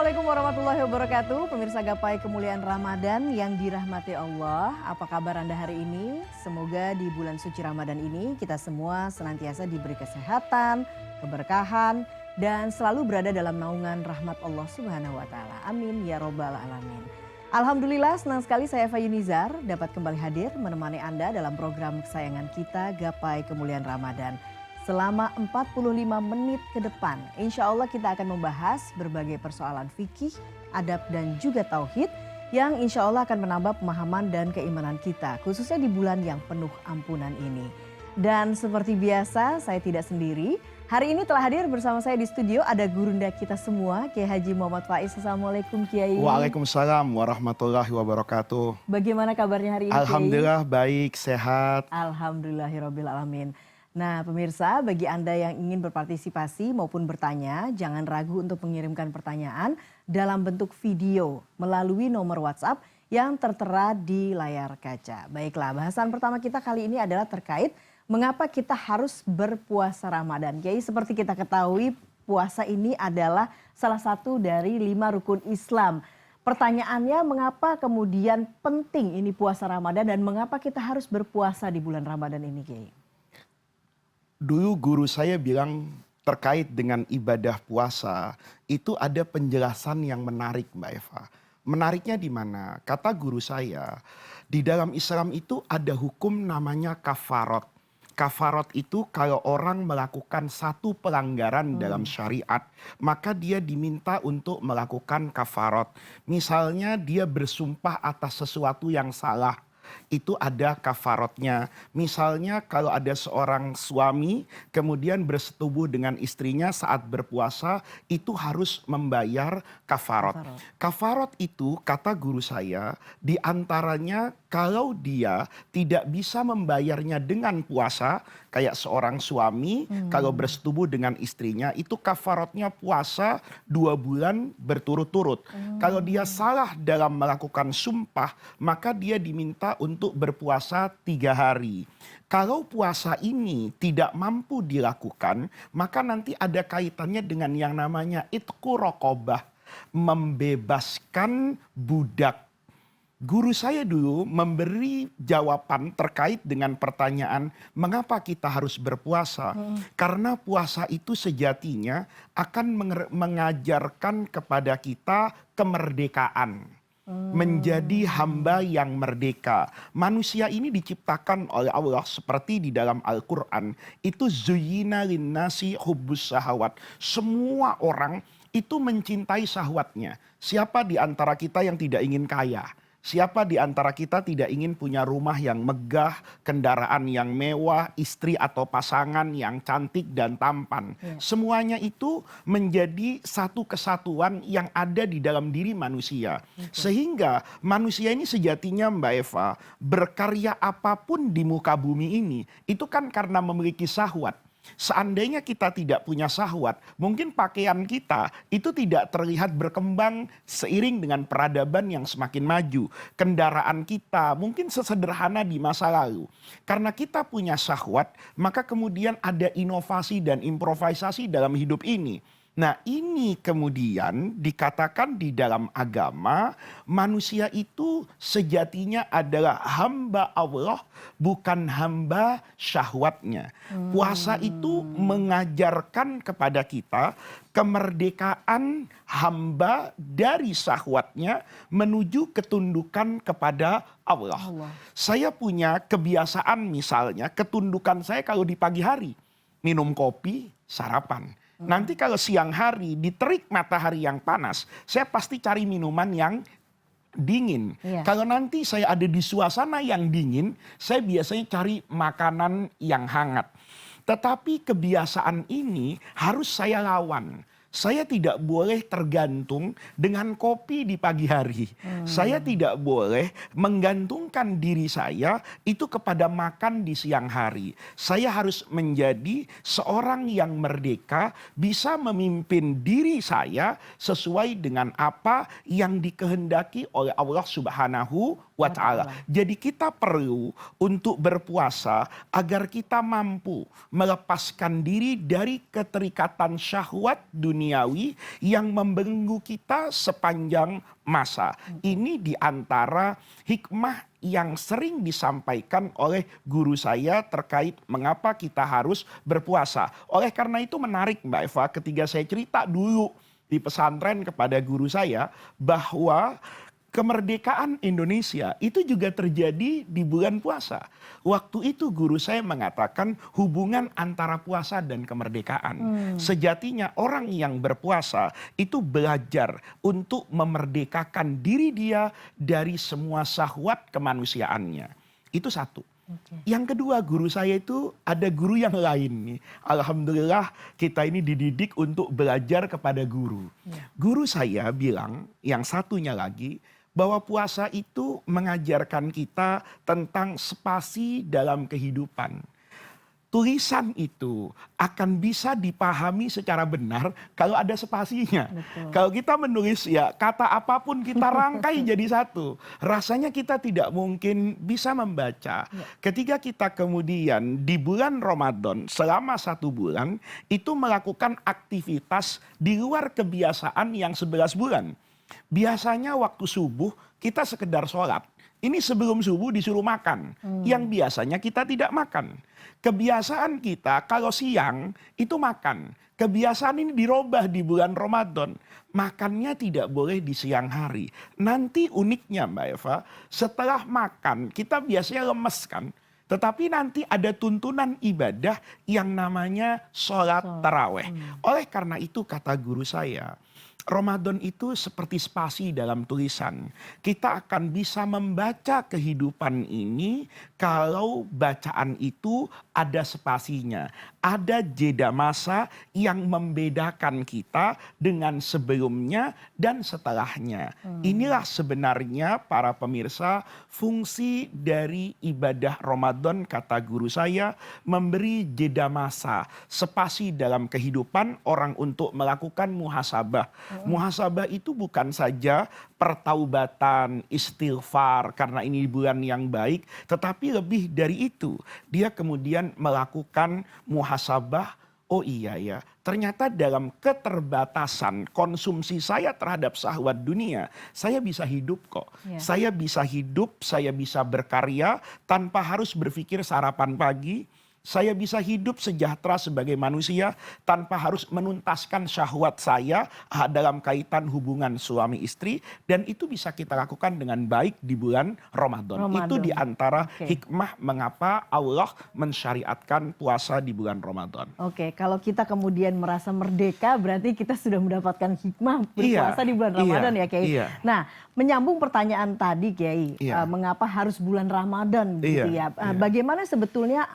Assalamualaikum warahmatullahi wabarakatuh. Pemirsa Gapai Kemuliaan Ramadan yang dirahmati Allah. Apa kabar Anda hari ini? Semoga di bulan suci Ramadan ini kita semua senantiasa diberi kesehatan, keberkahan, dan selalu berada dalam naungan rahmat Allah Subhanahu wa Ta'ala. Amin ya Robbal 'Alamin. Alhamdulillah, senang sekali saya Eva Yunizar dapat kembali hadir menemani Anda dalam program kesayangan kita Gapai Kemuliaan Ramadan. Selama 45 menit ke depan, insya Allah kita akan membahas berbagai persoalan fikih, adab dan juga tauhid yang insya Allah akan menambah pemahaman dan keimanan kita, khususnya di bulan yang penuh ampunan ini. Dan seperti biasa, saya tidak sendiri. Hari ini telah hadir bersama saya di studio ada gurunda kita semua, Kiai Haji Muhammad Faiz. Assalamualaikum Kiai. Waalaikumsalam warahmatullahi wabarakatuh. Bagaimana kabarnya hari ini, Kiai? Alhamdulillah baik, sehat. Alhamdulillahirabbil alamin. Nah pemirsa, bagi Anda yang ingin berpartisipasi maupun bertanya, jangan ragu untuk mengirimkan pertanyaan dalam bentuk video melalui nomor WhatsApp yang tertera di layar kaca. Baiklah, bahasan pertama kita kali ini adalah terkait mengapa kita harus berpuasa Ramadan. Kiai, seperti kita ketahui puasa ini adalah salah satu dari 5 rukun Islam. Pertanyaannya, mengapa kemudian penting ini puasa Ramadan dan mengapa kita harus berpuasa di bulan Ramadan ini, Kiai? Dulu guru saya bilang terkait dengan ibadah puasa itu ada penjelasan yang menarik Mbak Eva. Menariknya di mana? Kata guru saya, di dalam Islam itu ada hukum namanya kafarat. Kafarat itu kalau orang melakukan satu pelanggaran dalam syariat, maka dia diminta untuk melakukan kafarat. Misalnya dia bersumpah atas sesuatu yang salah, itu ada kafaratnya. Misalnya kalau ada seorang suami kemudian bersetubuh dengan istrinya saat berpuasa, itu harus membayar kafarat. Kafarat itu kata guru saya diantaranya kalau dia tidak bisa membayarnya dengan puasa, kayak seorang suami kalau bersetubuh dengan istrinya itu kafaratnya puasa 2 bulan berturut-turut. Kalau dia salah dalam melakukan sumpah, maka dia diminta untuk berpuasa 3 hari. Kalau puasa ini tidak mampu dilakukan, maka nanti ada kaitannya dengan yang namanya itqu raqabah, membebaskan budak. Guru saya dulu memberi jawaban terkait dengan pertanyaan mengapa kita harus berpuasa. Karena puasa itu sejatinya akan mengajarkan kepada kita kemerdekaan. Menjadi hamba yang merdeka. Manusia ini diciptakan oleh Allah seperti di dalam Al-Quran. Itu zuyyina linnasi hubbus syahawat. Semua orang itu mencintai syahwatnya. Siapa di antara kita yang tidak ingin kaya? Siapa di antara kita tidak ingin punya rumah yang megah, kendaraan yang mewah, istri atau pasangan yang cantik dan tampan. Semuanya itu menjadi satu kesatuan yang ada di dalam diri manusia. Sehingga manusia ini sejatinya Mbak Eva, berkarya apapun di muka bumi ini, itu kan karena memiliki syahwat. Seandainya kita tidak punya syahwat, mungkin pakaian kita itu tidak terlihat berkembang seiring dengan peradaban yang semakin maju. Kendaraan kita mungkin sesederhana di masa lalu. Karena kita punya syahwat, maka kemudian ada inovasi dan improvisasi dalam hidup ini. Nah ini kemudian dikatakan di dalam agama, manusia itu sejatinya adalah hamba Allah, bukan hamba syahwatnya. Puasa itu mengajarkan kepada kita kemerdekaan hamba dari syahwatnya menuju ketundukan kepada Allah. Saya punya kebiasaan misalnya, ketundukan saya kalau di pagi hari, minum kopi, sarapan. Nanti kalau siang hari diterik matahari yang panas, saya pasti cari minuman yang dingin. Kalau nanti saya ada di suasana yang dingin, saya biasanya cari makanan yang hangat. Tetapi kebiasaan ini harus saya lawan. Saya tidak boleh tergantung dengan kopi di pagi hari. Saya tidak boleh menggantungkan diri saya itu kepada makan di siang hari. Saya harus menjadi seorang yang merdeka, bisa memimpin diri saya sesuai dengan apa yang dikehendaki oleh Allah Subhanahu wa Ta'ala. Jadi kita perlu untuk berpuasa agar kita mampu melepaskan diri dari keterikatan syahwat dunia duniawi yang membelenggu kita sepanjang masa. Ini diantara hikmah yang sering disampaikan oleh guru saya terkait mengapa kita harus berpuasa. Oleh karena itu menarik Mbak Eva, ketika saya cerita dulu di pesantren kepada guru saya bahwa kemerdekaan Indonesia itu juga terjadi di bulan puasa. Waktu itu guru saya mengatakan hubungan antara puasa dan kemerdekaan. Sejatinya orang yang berpuasa itu belajar untuk memerdekakan diri dia dari semua syahwat kemanusiaannya. Itu satu. Yang kedua, guru saya itu ada guru yang lain nih. Alhamdulillah kita ini dididik untuk belajar kepada guru. Guru saya bilang, yang satunya lagi, bahwa puasa itu mengajarkan kita tentang spasi dalam kehidupan. Tulisan itu akan bisa dipahami secara benar kalau ada spasinya. Betul. Kalau kita menulis ya kata apapun kita rangkai jadi satu. Rasanya kita tidak mungkin bisa membaca. Ketika kita kemudian di bulan Ramadan selama 1 bulan itu melakukan aktivitas di luar kebiasaan yang 11 bulan. Biasanya waktu subuh kita sekedar sholat. Ini sebelum subuh disuruh makan. Yang biasanya kita tidak makan. Kebiasaan kita kalau siang itu makan. Kebiasaan ini dirubah di bulan Ramadan. Makannya tidak boleh di siang hari. Nanti uniknya Mbak Eva, setelah makan kita biasanya lemes kan. Tetapi nanti ada tuntunan ibadah yang namanya sholat taraweh. Oleh karena itu kata guru saya, Ramadan itu seperti spasi dalam tulisan. Kita akan bisa membaca kehidupan ini kalau bacaan itu ada spasinya. Ada jeda masa yang membedakan kita dengan sebelumnya dan setelahnya. Inilah sebenarnya para pemirsa fungsi dari ibadah Ramadan kata guru saya, memberi jeda masa, spasi dalam kehidupan orang untuk melakukan muhasabah. Muhasabah itu bukan saja pertaubatan, istighfar karena ini bulan yang baik, tetapi lebih dari itu. Dia kemudian melakukan muhasabah, oh iya ya, ternyata dalam keterbatasan konsumsi saya terhadap syahwat dunia, saya bisa hidup kok. Saya bisa hidup, saya bisa berkarya tanpa harus berpikir sarapan pagi. Saya bisa hidup sejahtera sebagai manusia tanpa harus menuntaskan syahwat saya dalam kaitan hubungan suami istri. Dan itu bisa kita lakukan dengan baik di bulan Ramadan. Itu diantara hikmah mengapa Allah mensyariatkan puasa di bulan Ramadan. Oke, kalau kita kemudian merasa merdeka berarti kita sudah mendapatkan hikmah berpuasa di bulan Ramadan ya Kiai. Nah, menyambung pertanyaan tadi Kiai, mengapa harus bulan Ramadan gitu ya. Bagaimana sebetulnya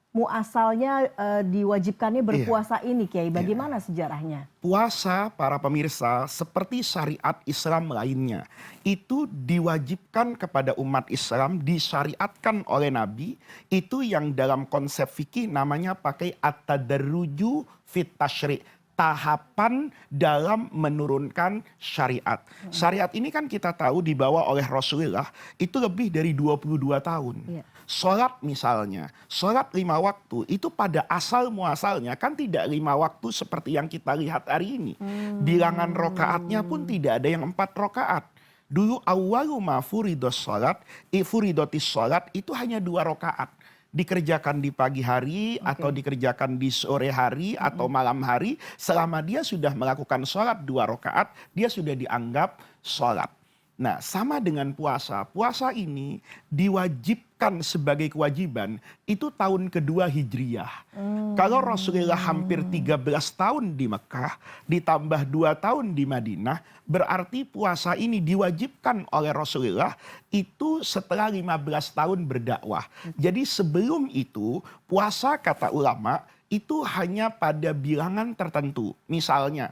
muasalnya diwajibkannya berpuasa ini Kiai, bagaimana sejarahnya? Puasa para pemirsa seperti syariat Islam lainnya itu diwajibkan kepada umat Islam, disyariatkan oleh Nabi, itu yang dalam konsep fikih namanya pakai at-tadarruju fit tasyri', tahapan dalam menurunkan syariat. Syariat ini kan kita tahu dibawa oleh Rasulullah itu lebih dari 22 tahun. Sholat misalnya, sholat 5 waktu itu pada asal muasalnya kan tidak 5 waktu seperti yang kita lihat hari ini. Bilangan rokaatnya pun tidak ada yang 4 rokaat. Dulu awwalu ma furidos sholat, furidotis sholat itu hanya 2 rokaat. Dikerjakan di pagi hari atau dikerjakan di sore hari atau malam hari, selama dia sudah melakukan sholat 2 rokaat, dia sudah dianggap sholat. Nah, sama dengan puasa. Puasa ini diwajibkan sebagai kewajiban itu tahun kedua Hijriyah. Kalau Rasulullah hampir 13 tahun di Mekah, ditambah 2 tahun di Madinah, berarti puasa ini diwajibkan oleh Rasulullah itu setelah 15 tahun berdakwah. Jadi sebelum itu, puasa kata ulama itu hanya pada bilangan tertentu. Misalnya,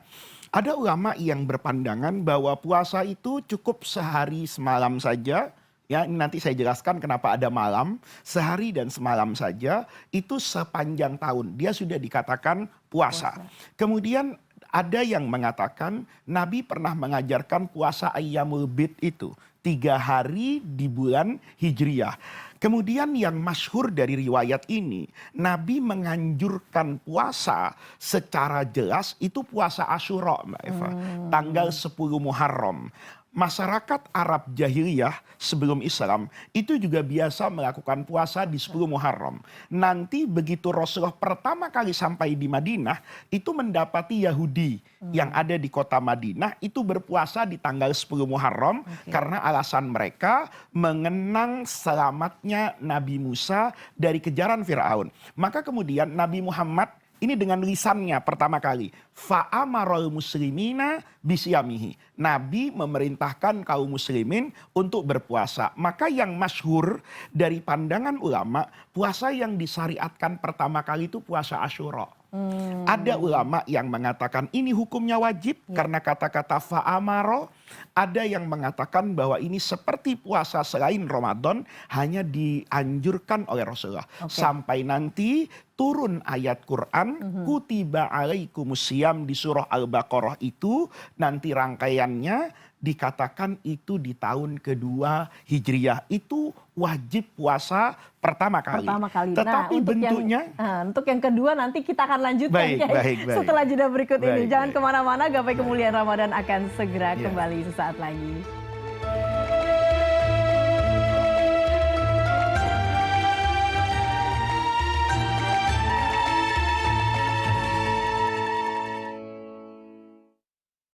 ada ulama yang berpandangan bahwa puasa itu cukup sehari semalam saja. Ya, ini nanti saya jelaskan kenapa ada malam. Sehari dan semalam saja itu sepanjang tahun. Dia sudah dikatakan puasa. Kemudian ada yang mengatakan Nabi pernah mengajarkan puasa ayyamul bid itu. 3 hari di bulan Hijriyah. Kemudian yang masyhur dari riwayat ini, Nabi menganjurkan puasa secara jelas itu puasa Asyura, Mbak Eva. Tanggal 10 Muharram. Masyarakat Arab jahiliyah sebelum Islam itu juga biasa melakukan puasa di 10 Muharram. Nanti begitu Rasulullah pertama kali sampai di Madinah, itu mendapati Yahudi yang ada di kota Madinah itu berpuasa di tanggal 10 Muharram karena alasan mereka mengenang selamatnya Nabi Musa dari kejaran Firaun. Maka kemudian Nabi Muhammad ini dengan lisannya pertama kali. Fa'amarul muslimina bisyamihi. Nabi memerintahkan kaum muslimin untuk berpuasa. Maka yang masyhur dari pandangan ulama, puasa yang disyariatkan pertama kali itu puasa Asyura. Ada ulama yang mengatakan ini hukumnya wajib karena kata-kata fa'amaro. Ada yang mengatakan bahwa ini seperti puasa selain Ramadan hanya dianjurkan oleh Rasulullah. Sampai nanti turun ayat Quran kutiba alaikumusiyam di surah Al-Baqarah itu nanti rangkaiannya dikatakan itu di tahun kedua Hijriyah itu wajib puasa pertama kali. Tetapi bentuknya untuk yang kedua nanti kita akan lanjutkan baik. Setelah jeda berikut ini. Jangan kemana-mana, gapai kemuliaan Ramadan akan segera kembali sesaat lagi.